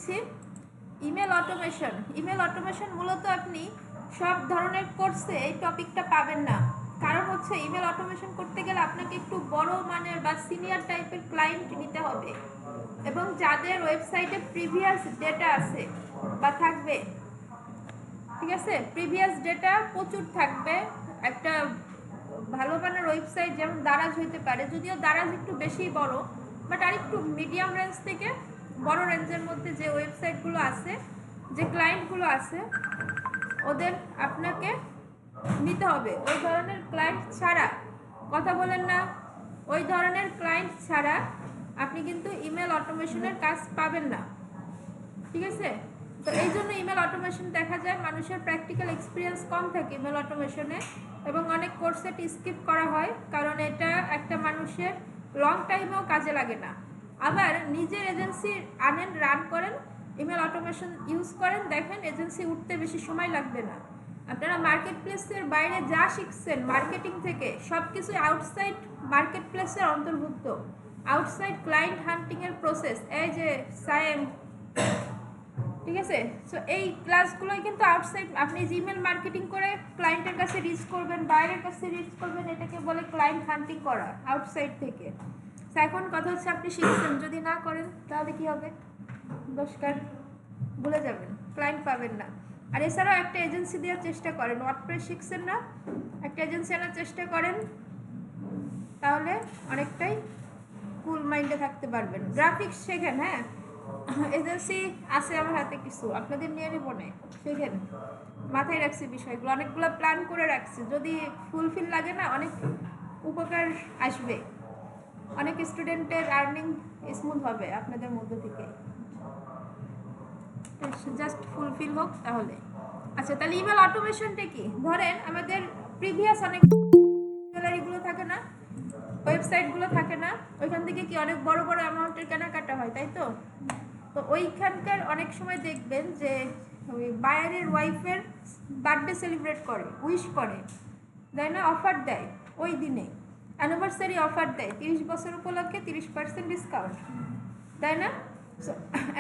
দিচ্ছি email automation. Email automation মূলত আপনি সব ধরনের কোর্সে এই টপিকটা পাবেন না, কারণ হচ্ছে ইমেল অটোমেশন করতে গেলে আপনাকে একটু বড় মানের বা সিনিয়র টাইপের ক্লায়েন্ট নিতে হবে, এবং যাদের ওয়েবসাইটে প্রিভিয়াস ডেটা আছে বা থাকবে, ঠিক আছে, প্রিভিয়াস ডেটা প্রচুর থাকবে। একটা ভালো মানের ওয়েবসাইট যেমন দারাজ হইতে পারে, যদিও দারাজ একটু বেশি বড়, বাট আর একটু মিডিয়াম রেঞ্জ থেকে বড় রেঞ্জের মধ্যে যে ওয়েবসাইটগুলো আছে, যে ক্লায়েন্টগুলো আছে, ওদের আপনাকে নিতে হবে। ওই ধরনের ক্লায়েন্ট ছাড়া, কথা বলেন না, ওই ধরনের ক্লায়েন্ট ছাড়া আপনি কিন্তু ইমেল অটোমেশনের কাজ পাবেন না, ঠিক আছে। তো এই জন্য ইমেল অটোমেশন দেখা যায় মানুষের প্র্যাকটিক্যাল এক্সপিরিয়েন্স কম থাকে ইমেল অটোমেশনে, এবং অনেক কোর্সে স্কিপ করা হয়, কারণ এটা একটা মানুষের লং টাইমেও কাজে লাগে না। আবার নিজের এজেন্সি আনেন, রান করেন, ইমেল অটোমেশন ইউজ করেন, দেখেন এজেন্সি উঠতে বেশি সময় লাগবে না। আপনারা মার্কেট প্লেসের বাইরে যা শিখছেন মার্কেটিং থেকে, সব কিছু আউটসাইড মার্কেট প্লেসের অন্তর্ভুক্ত, আউটসাইড ক্লায়েন্ট হান্টিংয়ের প্রসেস। এই যে সায়েম, ঠিক আছে। সো এই ক্লাসগুলোই কিন্তু আউটসাইড, আপনি জিমেল মার্কেটিং করে ক্লায়েন্টের কাছে রিচ করবেন, বাইরের কাছে রিচ করবেন, এটাকে বলে ক্লায়েন্ট হান্টিং করা আউটসাইড থেকে। তো এখন কথা হচ্ছে আপনি শিখছেন, যদি না করেন তাহলে কি হবে? নমস্কার, ভুলে যাবেন, ক্লায়েন্ট পাবেন না। আর এছাড়াও একটা এজেন্সি দেওয়ার চেষ্টা করেন, ওয়ার্ডপ্রেস শিখছেন না, একটা এজেন্সি আনার চেষ্টা করেন, তাহলে অনেকটাই কুল মাইন্ডে থাকতে পারবেন। গ্রাফিক্স শেখেন, হ্যাঁ, এজেন্সি আছে আমার হাতে কিছু, আপনাদের নিয়ে নেব না, শেখেন, মাথায় রাখছি বিষয়গুলো, অনেকগুলো প্ল্যান করে রাখছি, যদি ফুলফিল লাগে না অনেক উপকার আসবে, অনেক স্টুডেন্টের আর্নিং স্মুথ হবে আপনাদের মধ্য থেকে, জাস্ট ফুলফিল হোক তাহলে। আচ্ছা, তাহলে ইমেল অটোমেশনটা কি? ধরেন আমাদের প্রিভিয়াস অনেক গ্যালারিগুলো থাকে না, ওয়েবসাইটগুলো থাকে না, ওইখান থেকে কি অনেক বড় বড় অ্যামাউন্টের কেনাকাটা হয়, তাই তো? তো ওইখানকার অনেক সময় দেখবেন যে ওই বায়ারের ওয়াইফের বার্থডে সেলিব্রেট করে, উইশ করে, দেয় না, অফার দেয়, ওই দিনে অ্যানিভার্সারি অফার দেয়, 30 বছর উপলক্ষে 30% ডিসকাউন্ট, তাই না? সো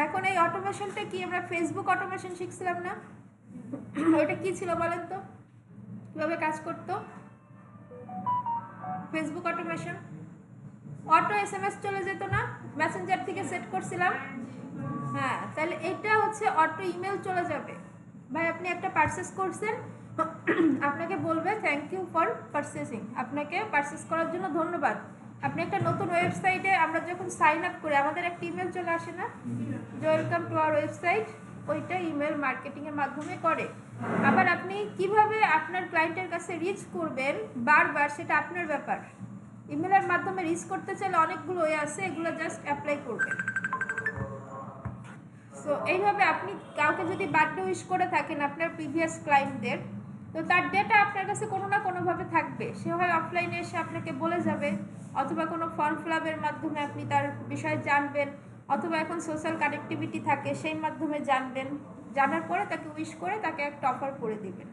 এখন এই অটোমেশনটা কি, আমরা ফেসবুক অটোমেশন শিখছিলাম না, ওইটা কি ছিল বলেন তো, কীভাবে কাজ করতো ফেসবুক অটোমেশন? অটো SMS চলে যেত না, মেসেঞ্জার থেকে সেট করছিলাম, হ্যাঁ, তাহলে এটা হচ্ছে অটো ইমেল চলে যাবে। ভাই আপনি একটা পারচেস করছেন, আপনাকে বলবে থ্যাংক ইউ ফর পারচেসিং, আপনাকে পারচেস করার জন্য ধন্যবাদ। আপনি একটা নতুন ওয়েবসাইটে আমরা যখন সাইন আপ করি আমাদের একটা ইমেল চলে আসে না, ওয়েলকাম টু আওয়ার ওয়েবসাইট, ওইটা ইমেল মার্কেটিংয়ের মাধ্যমে করে। আবার আপনি কিভাবে আপনার ক্লায়েন্টের কাছে রিচ করবেন বারবার, সেটা আপনার ব্যাপার। ইমেলের মাধ্যমে রিচ করতে চাইলে অনেকগুলো ওয়ে আছে, এগুলো জাস্ট অ্যাপ্লাই করবেন। সো এইভাবে আপনি কাউকে যদি বার্থডে উইশ করে থাকেন আপনার প্রিভিয়াস ক্লায়েন্টদের, তো তার ডেটা আপনার কাছে কোনো না কোনোভাবে থাকবে, সে হয় অফলাইনে এসে আপনাকে বলে যাবে, অথবা কোনো ফর্ম ফিল আপের মাধ্যমে আপনি তার বিষয়ে জানবেন, অথবা এখন সোশ্যাল কানেক্টিভিটি থাকে সেই মাধ্যমে জানবেন, জানার পরে তাকে উইশ করে তাকে একটা অফার করে দিবেন।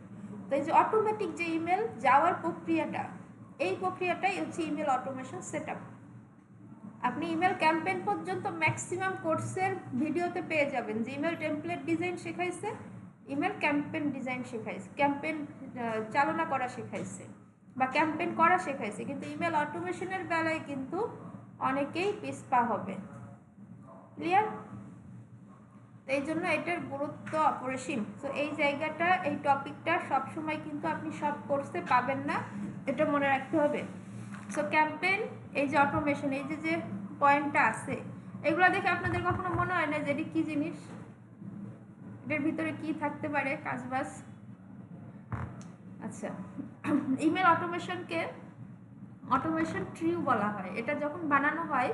তো এই যে অটোমেটিক যে ইমেল যাওয়ার প্রক্রিয়াটা, এই প্রক্রিয়াটাই হচ্ছে ইমেল অটোমেশন সেট আপ। আপনি ইমেল ক্যাম্পেইন পর্যন্ত ম্যাক্সিমাম কোর্সের ভিডিওতে পেয়ে যাবেন যে ইমেল টেমপ্লেট ডিজাইন শেখাইছে, ইমেল ক্যাম্পেইন ডিজাইন শেখাইছে, ক্যাম্পেইন চালনা করা শেখাইছে বা ক্যাম্পেইন করা শেখাইছে, কিন্তু ইমেল অটোমেশনের বেলায় কিন্তু অনেকেই পিছপা হবে। ক্লিয়ার? এই জন্য এটার গুরুত্ব অপরিসীম। তো এই জায়গাটা, এই টপিকটা সবসময় কিন্তু আপনি সব কোর্সে পাবেন না, এটা মনে রাখতে হবে। সো ক্যাম্পেইন, এই যে অটোমেশন, এই যে যে পয়েন্টটা আছে, এগুলো দেখে আপনাদের কখনো মনে হয় না যে এটি কী জিনিস, এটার ভিতরে কি থাকতে পারে কাজবাজ? আচ্ছা, ইমেল অটোমেশনকে অটোমেশন ট্রিও বলা হয়। এটা যখন বানানো হয়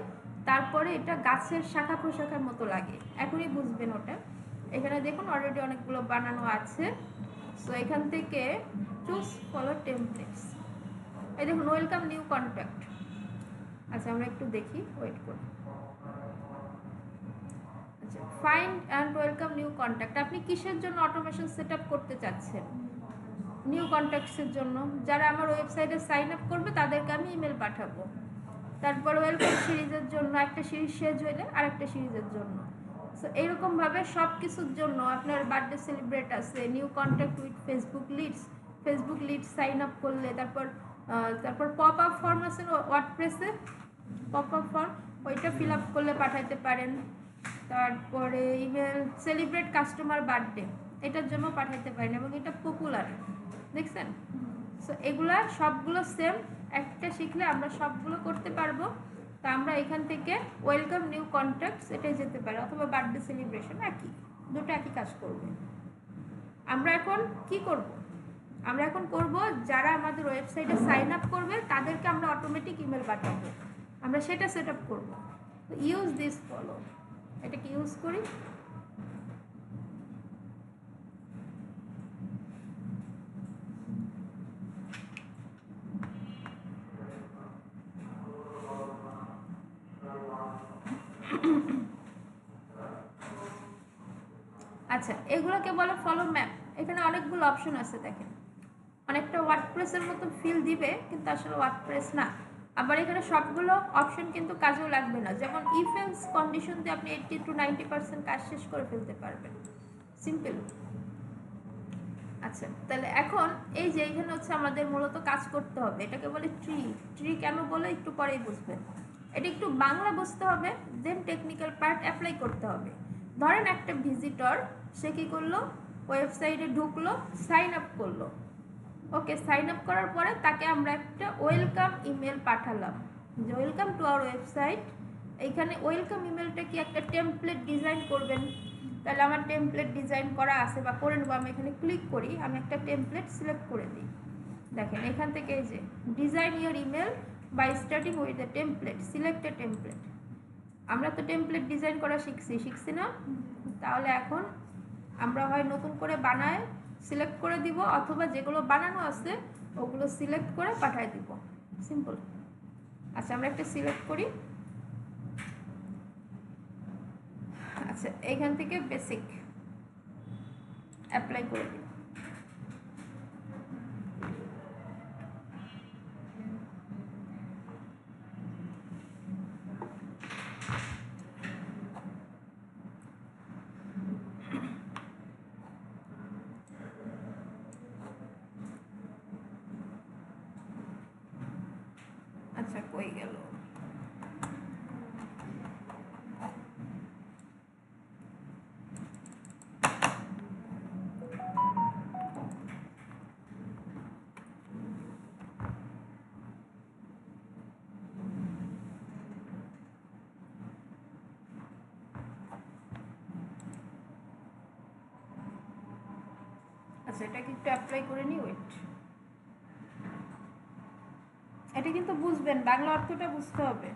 তারপরে এটা গাছের শাখা প্রশাখার মতো লাগে, এখনই বুঝবেন ওটা। এখানে দেখুন অলরেডি অনেকগুলো বানানো আছে। সো এখান থেকে চুজ ফলো টেমপ্লেটস, এই দেখুন ওয়েলকাম নিউ কন্ট্যাক্ট। আচ্ছা আমরা একটু দেখি, ওয়েট করি। আচ্ছা, find and welcome new contact, আপনি কিসের জন্য অটোমেশন সেট আপ করতে চাচ্ছেন? নিউ কন্ট্যাক্টসের জন্য, যারা আমার ওয়েবসাইটে সাইন আপ করবে তাদেরকে আমি ইমেল পাঠাবো। তারপর ওয়েলকাম সিরিজের জন্য, একটা সিরিজ শেষ হইলে আরেকটা সিরিজের জন্য। সো এইরকমভাবে সব কিছুর জন্য আপনার বার্থডে সেলিব্রেট আছে, new contact with facebook leads sign up করলে, তারপর পপ আপ ফর্ম আছে ওয়ার্ডপ্রেসে, পপ আপ ফর্ম ওইটা ফিল আপ করলে পাঠাইতে পারেন। তারপরে ইমেল সেলিব্রেট কাস্টমার বার্থডে, এটার জন্য পাঠাইতে পারেন এবং এটা পপুলার, দেখছেন। সো এগুলা সবগুলো সেম, একটা শিখলে আমরা সবগুলো করতে পারবো। তা আমরা এখান থেকে ওয়েলকাম নিউ কন্ট্যাক্টস এটাই যেতে পারি, অথবা বার্থডে সেলিব্রেশন, একই, দুটো একই কাজ করবে। আমরা এখন কি করব? আমরা এখন করব যারা আমাদের ওয়েবসাইটে সাইন আপ করবে তাদেরকে আমরা অটোমেটিক ইমেল পাঠাবো, আমরা সেটা সেট আপ করবো। ইউজ দিস ফলো, এটাকে ইউজ করি। আচ্ছা, এগুলোকে বলো ফলো ম্যাপ। এখানে অনেকগুলো অপশন আছে, দেখেন অনেকটা ওয়ার্ডপ্রেসের মতো ফিল দিবে, কিন্তু আসলে ওয়ার্ডপ্রেস না। আবার এখানে সবগুলো অপশন কিন্তু কাজেও লাগবে না, যেমন ইফ এলস কন্ডিশন দিয়ে আপনি 80 to 90% কাজ শেষ করে ফেলতে পারবেন, সিম্পল। আচ্ছা, তাহলে এখন এই যে এখানে হচ্ছে আমাদের মূলত কাজ করতে হবে, এটাকে বলে ট্রি কেন বলে একটু পরেই বুঝবেন। এটা একটু বাংলা বুঝতে হবে, দেন টেকনিক্যাল পার্ট অ্যাপ্লাই করতে হবে। ধরেন একটা ভিজিটর, সে কী করলো, ওয়েবসাইটে ঢুকলো, সাইন আপ করলো। ওকে, সাইন আপ করার পরে তাকে আমরা একটা ওয়েলকাম ইমেল পাঠালাম, যে ওয়েলকাম টু আওয়ার ওয়েবসাইট। এইখানে ওয়েলকাম ইমেলটা কি একটা টেমপ্লেট ডিজাইন করবেন। তাহলে আমার টেমপ্লেট ডিজাইন করা আছে বা করে নেবো, আমি এখানে ক্লিক করি, আমি একটা টেমপ্লেট সিলেক্ট করে দিই। দেখেন এখান থেকে এই যে design your email by starting with the template, select a template. আমরা তো টেমপ্লেট ডিজাইন করা শিখছি না? তাহলে এখন আমরা হয় নতুন করে বানায় সিলেক্ট করে দিব, অথবা যেগুলো বানানো আছে ওগুলো সিলেক্ট করে পাঠিয়ে দিব, সিম্পল। আচ্ছা, আমরা একটা সিলেক্ট করি। আচ্ছা, এইখান থেকে বেসিক অ্যাপ্লাই করে দিই। আচ্ছা, কই গেল? আচ্ছা, এটাকে একটু অ্যাপ্লাই করে নিই, ওয়েট। এটা কিন্তু বুঝবেন, বাংলা অর্থটা বুঝতে হবে।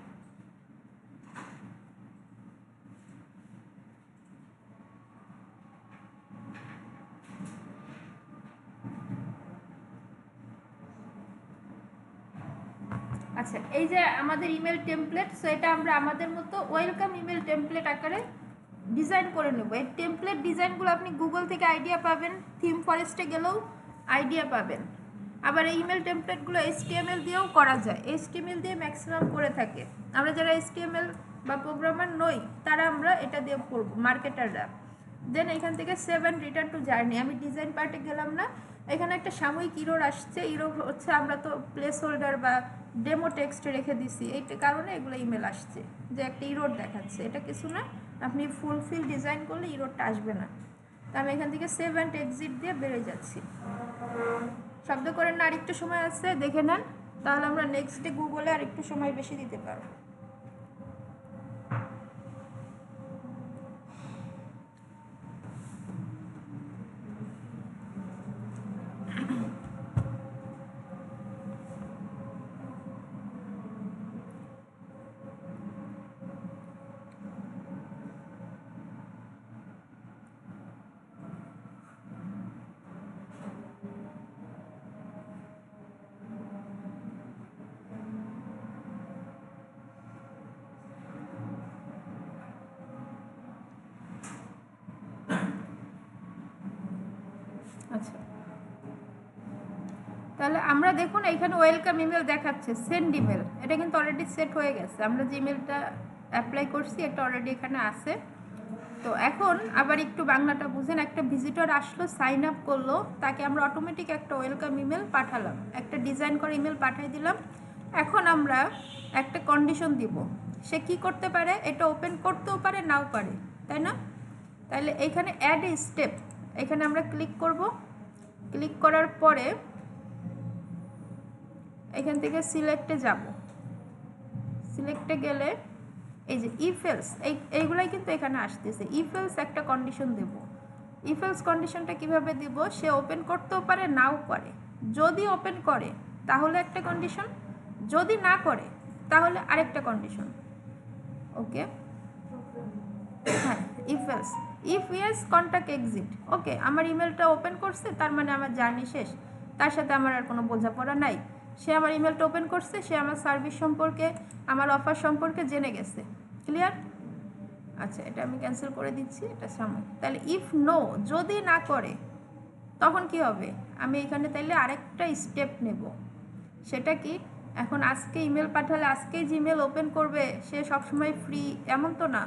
আচ্ছা, এই যে আমাদের ইমেল টেমপ্লেট, সো এটা আমরা আমাদের মতো ওয়েলকাম ইমেল টেমপ্লেট আকারে ডিজাইন করে নেব। এই টেমপ্লেট ডিজাইনগুলো আপনি গুগল থেকে আইডিয়া পাবেন, থিম ফরেস্টে গেলেও আইডিয়া পাবেন। আবার এই ইমেল টেমপ্লেটগুলো HTML দিয়েও করা যায়, HTML দিয়ে ম্যাক্সিমাম করে থাকে। আমরা যারা HTML বা প্রোগ্রামার নই তারা আমরা এটা দিয়ে করব, মার্কেটাররা। দেন এখান থেকে save and return to journey, আমি ডিজাইন পার্টে গেলাম না। এখানে একটা সাময়িক ইরোর আসছে, ইরোর হচ্ছে আমরা তো প্লেস হোল্ডার বা ডেমো টেক্সটে রেখে দিছি, এই কারণে এগুলো ইমেল আসছে, যে একটা ইরোর দেখাচ্ছে। এটা কিছু না, আপনি ফুলফিল ডিজাইন করলে ইরোরটা আসবে না। তো আমি এখান থেকে সেভ অ্যান্ড এক্সিট দিয়ে বেরিয়ে যাচ্ছি। শব্দ করেন না, আরেকটু সময় আছে, দেখে নেন, তাহলে আমরা নেক্সট ডে গুগলে আরেকটু সময় বেশি দিতে পারবো। আচ্ছা, তাহলে আমরা দেখুন এখানে ওয়েলকাম ইমেল দেখাচ্ছে, সেন্ড ইমেল, এটা কিন্তু অলরেডি সেট হয়ে গেছে। আমরা যে ইমেলটা অ্যাপ্লাই করছি এটা অলরেডি এখানে আছে। তো এখন আবার একটু বাংলাটা বুঝেন। একটা ভিজিটর আসলো, সাইন আপ করলো, তাকে আমরা অটোমেটিক একটা ওয়েলকাম ইমেল পাঠালাম, একটা ডিজাইন করে ইমেল পাঠিয়ে দিলাম। এখন আমরা একটা কন্ডিশন দিব, সে কি করতে পারে, এটা ওপেন করতেও পারে নাও পারে, তাই না? তাহলে এইখানে অ্যাড এ স্টেপ, এখানে আমরা ক্লিক করব। ক্লিক করার পরে এখান থেকে সিলেক্টে যাব। সিলেক্টে গেলে এই যে ইফ এলস, এইগুলাই কিন্তু এখানে আসতেছে। ইফ এলস একটা কন্ডিশন দেব। ইফ এলস কন্ডিশনটা কিভাবে দিব, সে ওপেন করতেও পারে নাও পারে। যদি ওপেন করে তাহলে একটা কন্ডিশন, যদি না করে তাহলে আরেকটা কন্ডিশন। ওকে, হ্যাঁ, if else. If yes contact exit. Okay, আমার ইমেলটা ওপেন করছে, তার মানে আমার জার্নি শেষ, তার সাথে আমার আর কোনো বোঝাপড়া নাই। সে আমার ইমেলটা ওপেন করছে, সে আমার সার্ভিস সম্পর্কে, আমার অফার সম্পর্কে জেনে গেছে। ক্লিয়ার? আচ্ছা, এটা আমি ক্যান্সেল করে দিচ্ছি, এটা সামনে। তাহলে ইফ নো, যদি না করে তখন কি হবে, আমি এখানে তাইলে আরেকটা স্টেপ নেব। সেটা কি, এখন আজকে ইমেল পাঠালে আজকেই যে ইমেল ওপেন করবে সে সবসময় ফ্রি এমন তো না,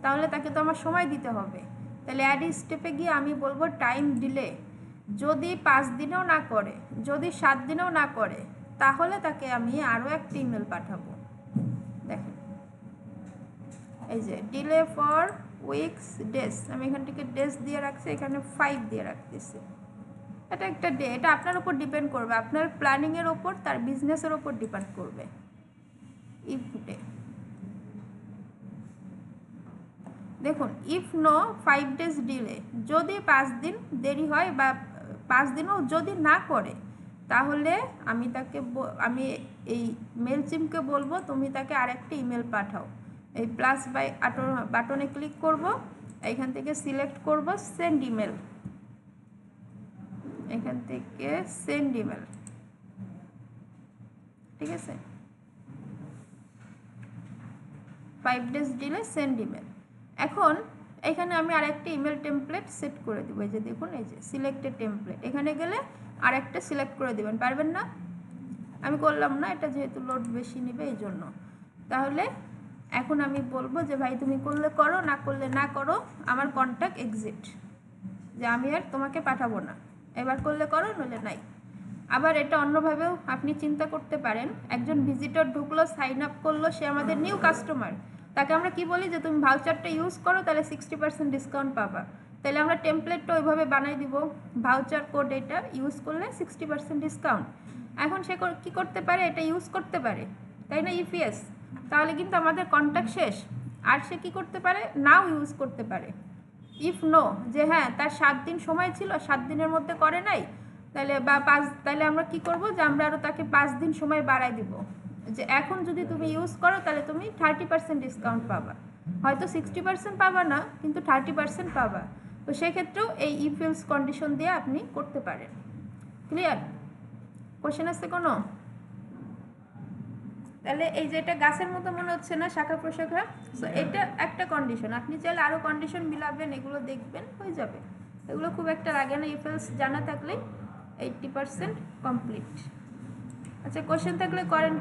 তাহলে তাকে তো আমার সময় দিতে হবে। তাহলে অ্যাড স্টেপে গিয়ে আমি বলবো টাইম ডিলে। যদি 5 দিনেও না করে, যদি 7 দিনেও না করে, তাহলে তাকে আমি আরও একটা ইমেল পাঠাবো। দেখেন, এই যে ডিলে ফর উইকস ডেজ, আমি এখান থেকে ডেজ দিয়ে রাখছি, এখানে 5 দিয়ে রাখতেছি। এটা একটা ডে, এটা আপনার উপর ডিপেন্ড করবে, আপনার প্ল্যানিংয়ের ওপর, তার বিজনেসের ওপর ডিপেন্ড করবে। ইফ ডে, দেখুন, ইফ নো 5 ডেজ ডিলে, যদি 5 দিন দেরি হয় বা 5 দিনও যদি না করে, তাহলে আমি তাকে আমি এই মেলচিমকে বলবো তুমি তাকে আরেকটা ইমেল পাঠাও। এই প্লাস বাই বাটনে ক্লিক করব, এখান থেকে সিলেক্ট করব সেন্ড ইমেল, এখান থেকে সেন্ড ইমেল, ঠিক আছে? 5 ডেজ ডিলে সেন্ড ইমেল। এখন এখানে আমি আরেকটা ইমেল টেমপ্লেট সেট করে দেবো। এই যে দেখুন, এই যে সিলেক্টেড টেমপ্লেট, এখানে গেলে আরেকটা সিলেক্ট করে দেবেন, পারবেন না? আমি করলাম না, এটা যেহেতু লোড বেশি নেবে এই জন্য। তাহলে এখন আমি বলবো যে ভাই তুমি করলে করো, না করলে না করো, আমার কন্ট্যাক্ট এক্সিট, যে আমি আর তোমাকে পাঠাবো না, এবার করলে করো, নইলে নাই। আবার এটা অন্যভাবেও আপনি চিন্তা করতে পারেন। একজন ভিজিটর ঢুকলো, সাইন আপ করলো, সে আমাদের নিউ কাস্টমার, তাকে আমরা কি বলি যে তুমি ভাউচারটা ইউজ করো, তাহলে 60% ডিসকাউন্ট পাবা। তাহলে আমরা টেমপ্লেটটা ওইভাবে বানাই দিব, ভাউচার কোড এটা ইউজ করলে 60% ডিসকাউন্ট। এখন সে কি করতে পারে, এটা ইউজ করতে পারে, তাই না? ইপিএস, তাহলে কিন্তু আমাদের কন্ট্যাক্ট শেষ। আর সে কি করতে পারে, নাও ইউজ করতে পারে। ইফ নো, যে হ্যাঁ তার 7 দিন সময় ছিল, 7 দিনের মধ্যে করে নাই, তাহলে বা 5, তাহলে আমরা কি করব, যে আমরা আরও তাকে 5 দিন সময় বাড়াই দিব, যে এখন যদি তুমি ইউজ করো তাহলে তুমি 30% ডিসকাউন্ট পাবা। হয়তো 60% পাবা না, কিন্তু 30% পাবা। তো সেক্ষেত্রেও এই ইফ এলস কন্ডিশন দিয়ে আপনি করতে পারেন। ক্লিয়ার? কোশ্চেন আছে কোনো? তাহলে এই যে এটা গাছের মতো মনে হচ্ছে না, শাখা প্রশাখা, সো এটা একটা কন্ডিশন। আপনি চাইলে আরও কন্ডিশন মিলাবেন, এগুলো দেখবেন হয়ে যাবে, এগুলো খুব একটা লাগে না। ইফ এলস জানা থাকলেই 80% কমপ্লিট। আচ্ছা, কোশ্চেন থাকলে করেন।